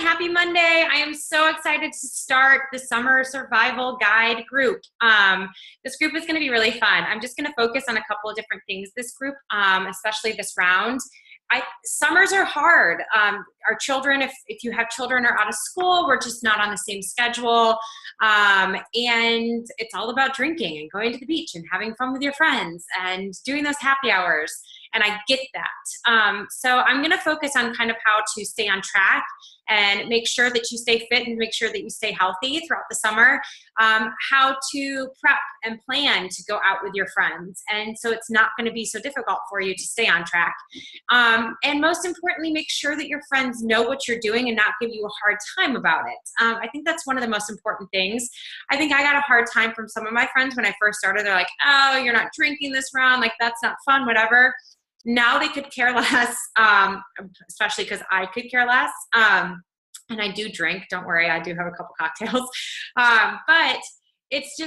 happy Monday. I am so excited to start the Summer Survival Guide group. This group is going to be really fun. I'm just going to focus on a couple of different things this group, especially this round. Summers are hard. Our children, if you have children are out of school, we're just not on the same schedule. And it's all about drinking and going to the beach and having fun with your friends and doing those happy hours. And I get that. So I'm going to focus on kind of how to stay on track and make sure that you stay fit and make sure that you stay healthy throughout the summer, how to prep and plan to go out with your friends. And so it's not going to be so difficult for you to stay on track. And most importantly, make sure that your friends know what you're doing and not give you a hard time about it. I think that's one of the most important things. I think I got a hard time from some of my friends when I first started. They're like, oh, you're not drinking this round. Like, that's not fun, whatever. Now they could care less, especially because I could care less. And I do drink. Don't worry, I do have a couple cocktails. But it's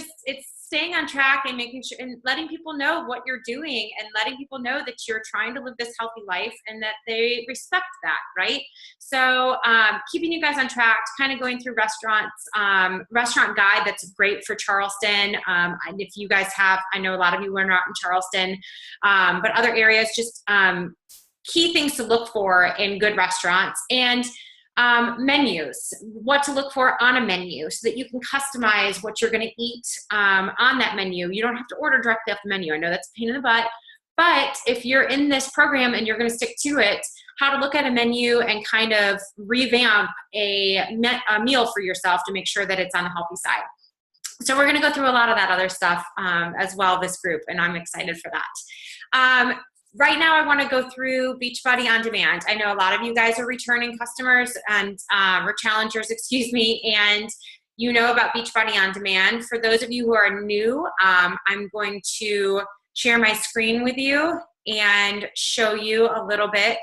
staying on track and making sure and letting people know what you're doing and letting people know that you're trying to live this healthy life and that they respect that, right? So keeping you guys on track, kind of going through restaurant guide that's great for Charleston. And if you guys have, I know a lot of you are not in Charleston, but other areas, just key things to look for in good restaurants. And menus, what to look for on a menu so that you can customize what you're going to eat on that menu. You don't have to order directly off the menu. I know that's a pain in the butt, but if you're in this program and you're going to stick to it, how to look at a menu and kind of revamp a meal for yourself to make sure that it's on the healthy side. So we're going to go through a lot of that other stuff as well, this group, and I'm excited for that. Right now, I want to go through Beachbody On Demand. I know a lot of you guys are returning customers and or challengers, excuse me, and you know about Beachbody On Demand. For those of you who are new, I'm going to share my screen with you and show you a little bit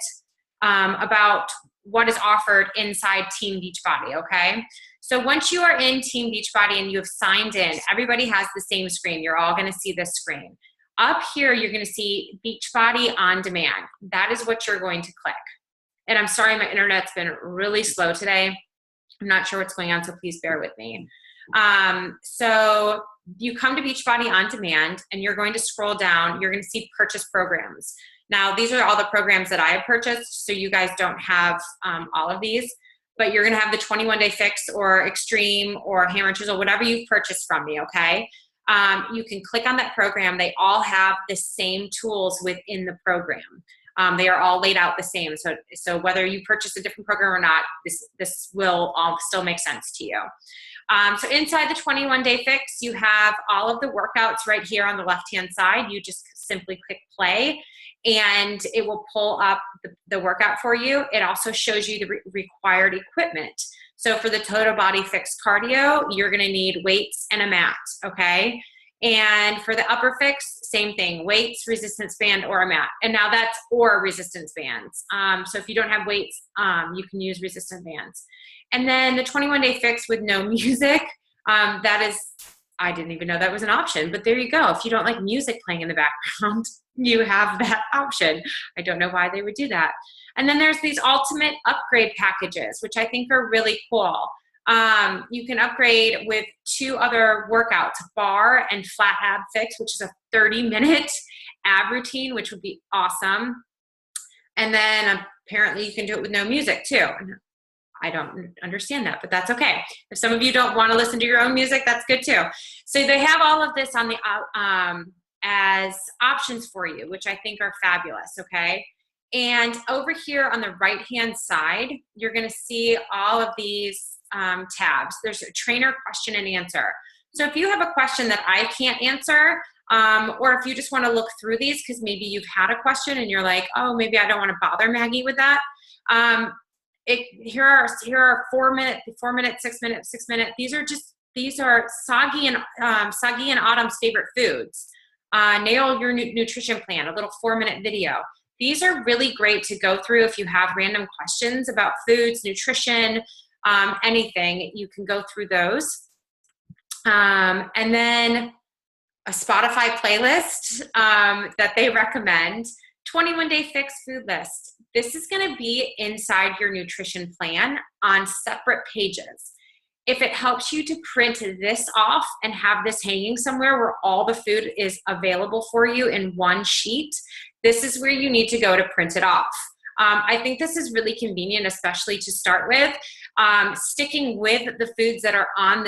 about what is offered inside Team Beachbody, okay? So once you are in Team Beachbody and you have signed in, everybody has the same screen. You're all going to see this screen. Up here, you're going to see Beachbody On Demand. That is what you're going to click. And I'm sorry, my internet's been really slow today. I'm not sure what's going on, so please bear with me. So you come to Beachbody On Demand, and you're going to scroll down. You're going to see purchase programs. Now, these are all the programs that I have purchased, so you guys don't have all of these. But you're going to have the 21-day fix or extreme or hammer and chisel, whatever you've purchased from me, okay? You can click on that program. They all have the same tools within the program. They are all laid out the same. So whether you purchase a different program or not, this will all still make sense to you. So inside the 21-day fix, you have all of the workouts right here on the left-hand side. You just simply click play, and it will pull up the workout for you. It also shows you the required equipment. So for the Total Body Fix cardio, you're going to need weights and a mat, okay? And for the upper fix, same thing, weights, resistance band, or a mat. And now that's or resistance bands. So if you don't have weights, you can use resistance bands. And then the 21-day fix with no music, that is, I didn't even know that was an option, but there you go. If you don't like music playing in the background, you have that option. I don't know why they would do that. And then there's these ultimate upgrade packages, which I think are really cool. You can upgrade with 2 other workouts, bar and flat ab fix, which is a 30-minute ab routine, which would be awesome. And then apparently you can do it with no music too. I don't understand that, but that's okay. If some of you don't want to listen to your own music, that's good too. So they have all of this on the as options for you, which I think are fabulous, okay? And over here on the right-hand side, you're going to see all of these tabs. There's a trainer question and answer. So if you have a question that I can't answer, or if you just want to look through these because maybe you've had a question and you're like, oh, maybe I don't want to bother Maggie with that. Here are 4 minute, 4 minute, 6 minute, 6 minute. These are Sagi and Autumn's favorite foods. Nail your nutrition plan, a little 4-minute video. These are really great to go through if you have random questions about foods, nutrition, anything. You can go through those. And then a Spotify playlist that they recommend, 21-day fixed food list. This is going to be inside your nutrition plan on separate pages. If it helps you to print this off and have this hanging somewhere where all the food is available for you in one sheet, this is where you need to go to print it off. I think this is really convenient, especially to start with. Sticking with the foods that are on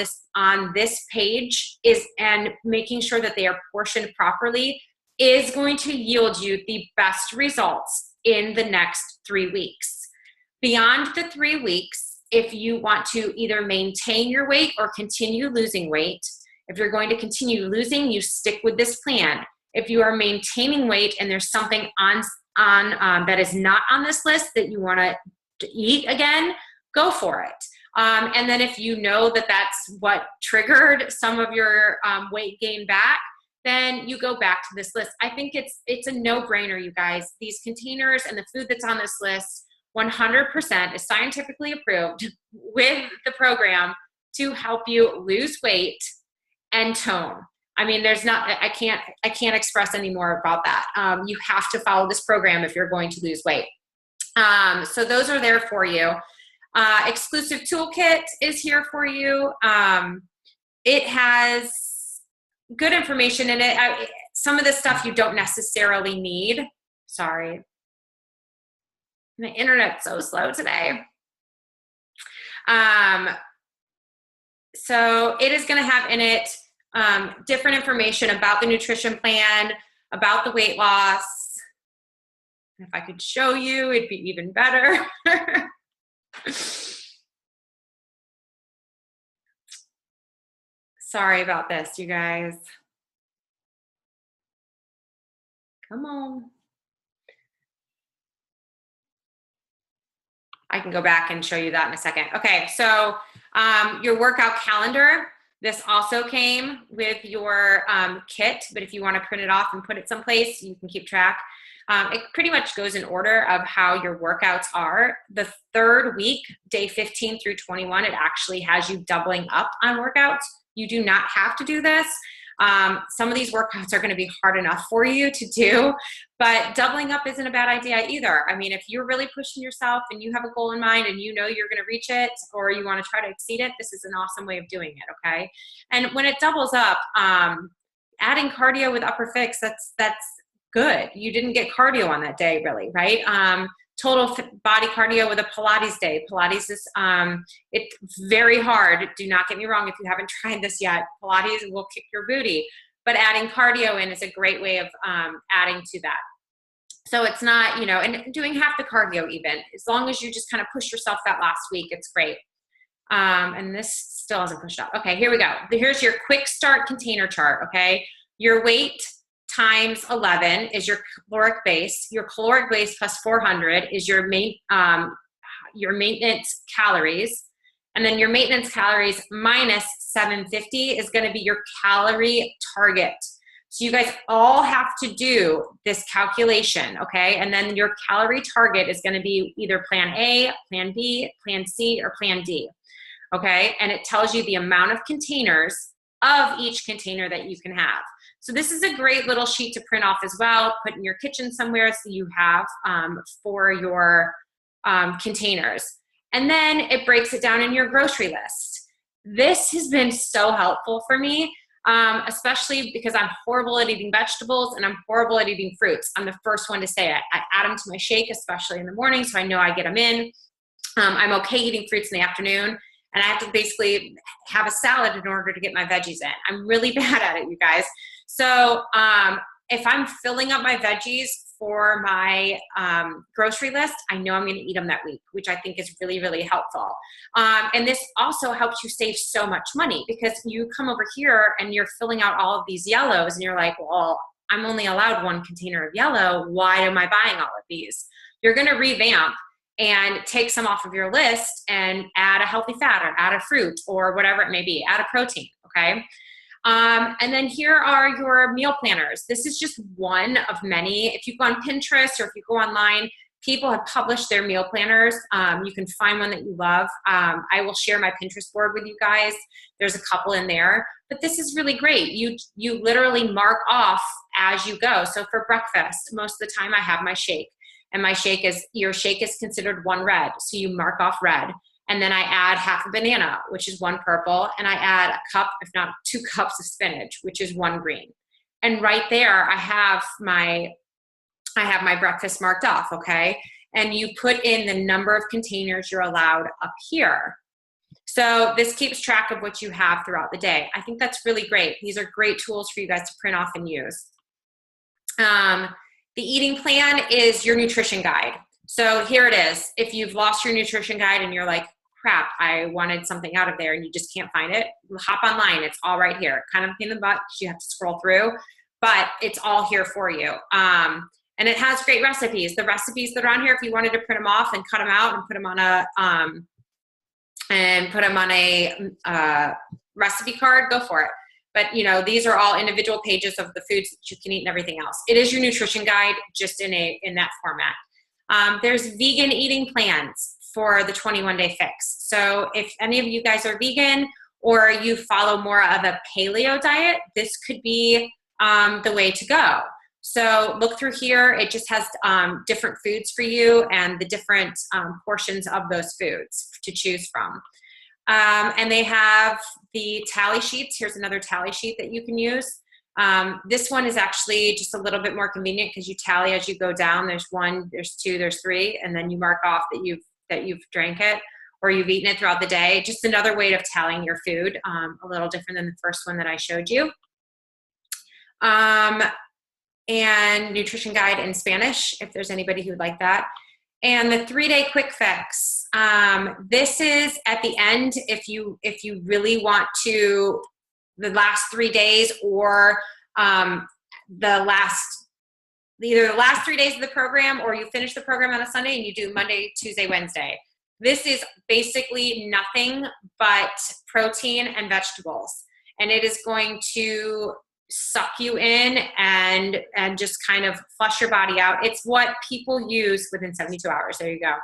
this page and making sure that they are portioned properly is going to yield you the best results in the next 3 weeks. Beyond the 3 weeks, if you want to either maintain your weight or continue losing weight, if you're going to continue losing, you stick with this plan. If you are maintaining weight and there's something on that is not on this list that you want to eat again, go for it. And then if you know that that's what triggered some of your weight gain back, then you go back to this list. I think it's a no-brainer, you guys. These containers and the food that's on this list 100% is scientifically approved with the program to help you lose weight and tone. I mean, I can't express any more about that. You have to follow this program if you're going to lose weight. So those are there for you. Exclusive toolkit is here for you. It has good information in it. Some of this stuff you don't necessarily need. Sorry. My internet's so slow today. So it is going to have in it different information about the nutrition plan, about the weight loss. If I could show you, it'd be even better. Sorry about this, you guys. Come on. I can go back and show you that in a second. Okay, so your workout calendar, this also came with your kit, but if you want to print it off and put it someplace, you can keep track. It pretty much goes in order of how your workouts are. The third week, day 15 through 21, it actually has you doubling up on workouts. You do not have to do this. Some of these workouts are going to be hard enough for you to do, but doubling up isn't a bad idea either. I mean, if you're really pushing yourself and you have a goal in mind and you know you're going to reach it or you want to try to exceed it, this is an awesome way of doing it, okay? And when it doubles up, adding cardio with upper fix, that's good. You didn't get cardio on that day, really, right? Total body cardio with a Pilates day. Pilates is, it's very hard. Do not get me wrong if you haven't tried this yet. Pilates will kick your booty. But adding cardio in is a great way of adding to that. So it's not, and doing half the cardio even. As long as you just kind of push yourself that last week, it's great. And this still hasn't pushed up. Okay, here we go. Here's your quick start container chart, okay? Your weight times 11 is your caloric base. Your caloric base plus 400 is your maintenance calories. And then your maintenance calories minus 750 is going to be your calorie target. So you guys all have to do this calculation, okay? And then your calorie target is going to be either plan A, plan B, plan C, or plan D, okay? And it tells you the amount of containers of each container that you can have. So this is a great little sheet to print off as well, put in your kitchen somewhere so you have for your containers. And then it breaks it down in your grocery list. This has been so helpful for me, especially because I'm horrible at eating vegetables and I'm horrible at eating fruits. I'm the first one to say it. I add them to my shake, especially in the morning, so I know I get them in. I'm okay eating fruits in the afternoon. And I have to basically have a salad in order to get my veggies in. I'm really bad at it, you guys. So if I'm filling up my veggies for my grocery list, I know I'm going to eat them that week, which I think is really, really helpful. And this also helps you save so much money because you come over here and you're filling out all of these yellows and you're like, well, I'm only allowed one container of yellow. Why am I buying all of these? You're going to revamp and take some off of your list and add a healthy fat or add a fruit or whatever it may be, add a protein, okay? And then here are your meal planners. This is just one of many. If you go on Pinterest or if you go online, people have published their meal planners. You can find one that you love. I will share my Pinterest board with you guys. There's a couple in there, but this is really great. You literally mark off as you go. So for breakfast, most of the time I have my shake, and your shake is considered one red. So you mark off red. And then I add half a banana, which is one purple, and I add a cup, if not 2 cups of spinach, which is one green. And right there, I have my breakfast marked off, okay? And you put in the number of containers you're allowed up here. So this keeps track of what you have throughout the day. I think that's really great. These are great tools for you guys to print off and use. The eating plan is your nutrition guide. So here it is. If you've lost your nutrition guide and you're like, crap, I wanted something out of there and you just can't find it, hop online. It's all right here. Kind of a pain in the butt because you have to scroll through, but it's all here for you. And it has great recipes. The recipes that are on here, if you wanted to print them off and cut them out and put them on a recipe card, go for it. But these are all individual pages of the foods that you can eat and everything else. It is your nutrition guide, just in that format. There's vegan eating plans for the 21-day fix. So if any of you guys are vegan or you follow more of a paleo diet, this could be the way to go. So look through here. It just has different foods for you and the different portions of those foods to choose from. And they have the tally sheets. Here's another tally sheet that you can use. This one is actually just a little bit more convenient because you tally as you go down. There's 1, there's 2, there's 3, and then you mark off that you've drank it or you've eaten it throughout the day. Just another way of tallying your food, a little different than the first one that I showed you. And nutrition guide in Spanish, if there's anybody who would like that. And the 3-day quick fix. This is at the end if you really want to, the last 3 days or either the last 3 days of the program, or you finish the program on a Sunday and you do Monday, Tuesday, Wednesday. This is basically nothing but protein and vegetables. And it is going to suck you in and just kind of flush your body out. It's what people use within 72 hours. There you go.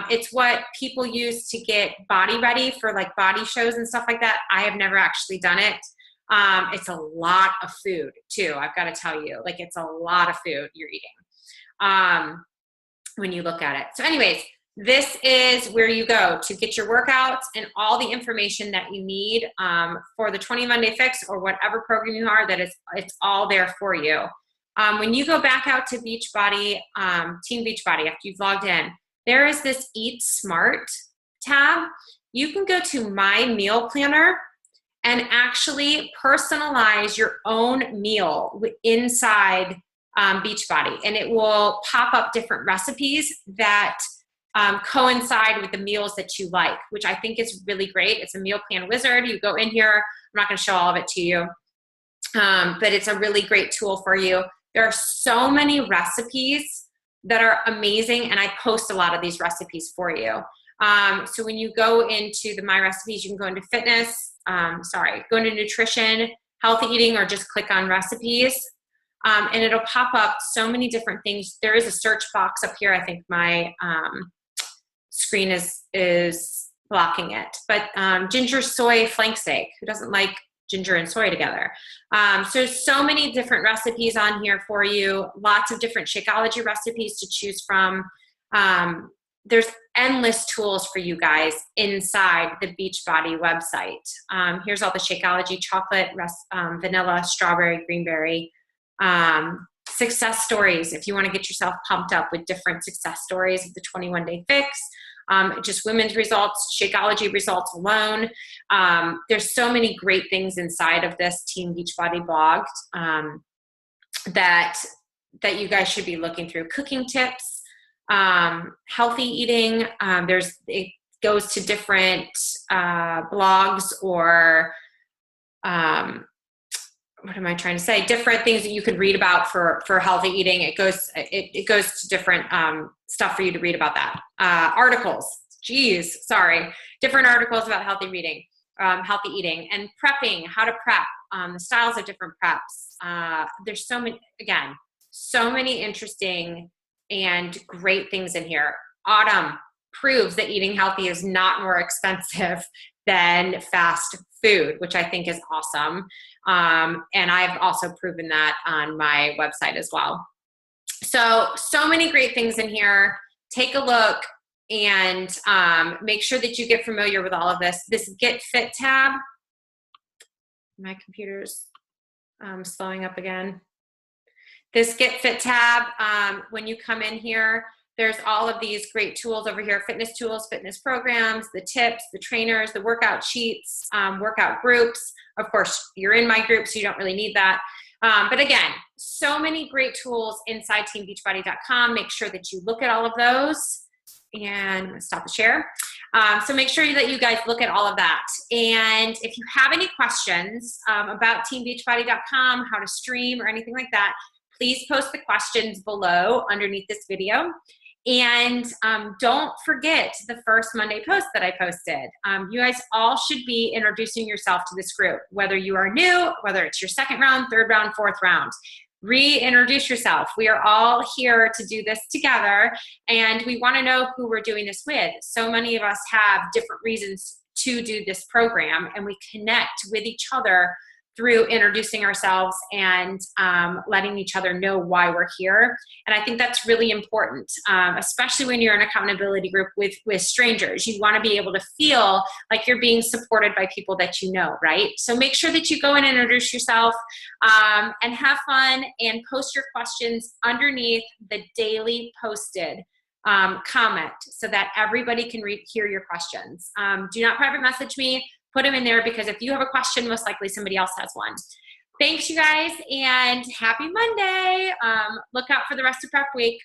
It's what people use to get body ready for like body shows and stuff like that. I have never actually done it. It's a lot of food too. I've got to tell you, like, it's a lot of food you're eating when you look at it. So anyways, this is where you go to get your workouts and all the information that you need for the 21-day fix or whatever program you are, it's all there for you. When you go back out to Beachbody, Team Beachbody, after you've logged in, there is this Eat Smart tab. You can go to My Meal Planner and actually personalize your own meal inside Beachbody. And it will pop up different recipes that coincide with the meals that you like, which I think is really great. It's a meal plan wizard. You go in here. I'm not going to show all of it to you, but it's a really great tool for you. There are so many recipes that are amazing, and I post a lot of these recipes for you. So when you go into the My Recipes, you can go into fitness, go into nutrition, healthy eating, or just click on recipes. And it'll pop up so many different things. There is a search box up here. I think my screen is blocking it. But ginger soy flank steak. Who doesn't like ginger and soy together? So many different recipes on here for you. Lots of different Shakeology recipes to choose from. There's endless tools for you guys inside the Beachbody website. Here's all the Shakeology: chocolate, vanilla, strawberry, greenberry. Success stories, if you want to get yourself pumped up with different success stories of the 21-day fix, just women's results, Shakeology results alone. There's so many great things inside of this Team Beachbody blog that you guys should be looking through. Cooking tips, healthy eating. It goes to different blogs or what am I trying to say? Different things that you could read about for healthy eating. It goes to different stuff for you to read about that. Articles. Different articles about healthy eating, and prepping, how to prep, the styles of different preps. There's so many interesting and great things in here. Autumn proves that eating healthy is not more expensive than fast food, which I think is awesome. And I've also proven that on my website as well. So many great things in here. Take a look and make sure that you get familiar with all of this. This Get Fit tab, my computer's slowing up again. This Get Fit tab, when you come in here, there's all of these great tools over here, fitness tools, fitness programs, the tips, the trainers, the workout sheets, workout groups. Of course, you're in my group, so you don't really need that. But again, so many great tools inside teambeachbody.com. Make sure that you look at all of those. And I'm going to stop the share. So make sure that you guys look at all of that. And if you have any questions about teambeachbody.com, how to stream or anything like that, please post the questions below underneath this video. And don't forget the first Monday post that I posted. You guys all should be introducing yourself to this group, whether you are new, whether it's your second round, third round, fourth round. Reintroduce yourself. We are all here to do this together, and we want to know who we're doing this with. So many of us have different reasons to do this program, and we connect with each other through introducing ourselves and letting each other know why we're here. And I think that's really important, especially when you're in an accountability group with strangers. You want to be able to feel like you're being supported by people that you know, right? So make sure that you go and introduce yourself and have fun and post your questions underneath the daily posted comment so that everybody can hear your questions. Do not private message me. Put them in there, because if you have a question, most likely somebody else has one. Thanks, you guys, and happy Monday. Look out for the rest of prep week.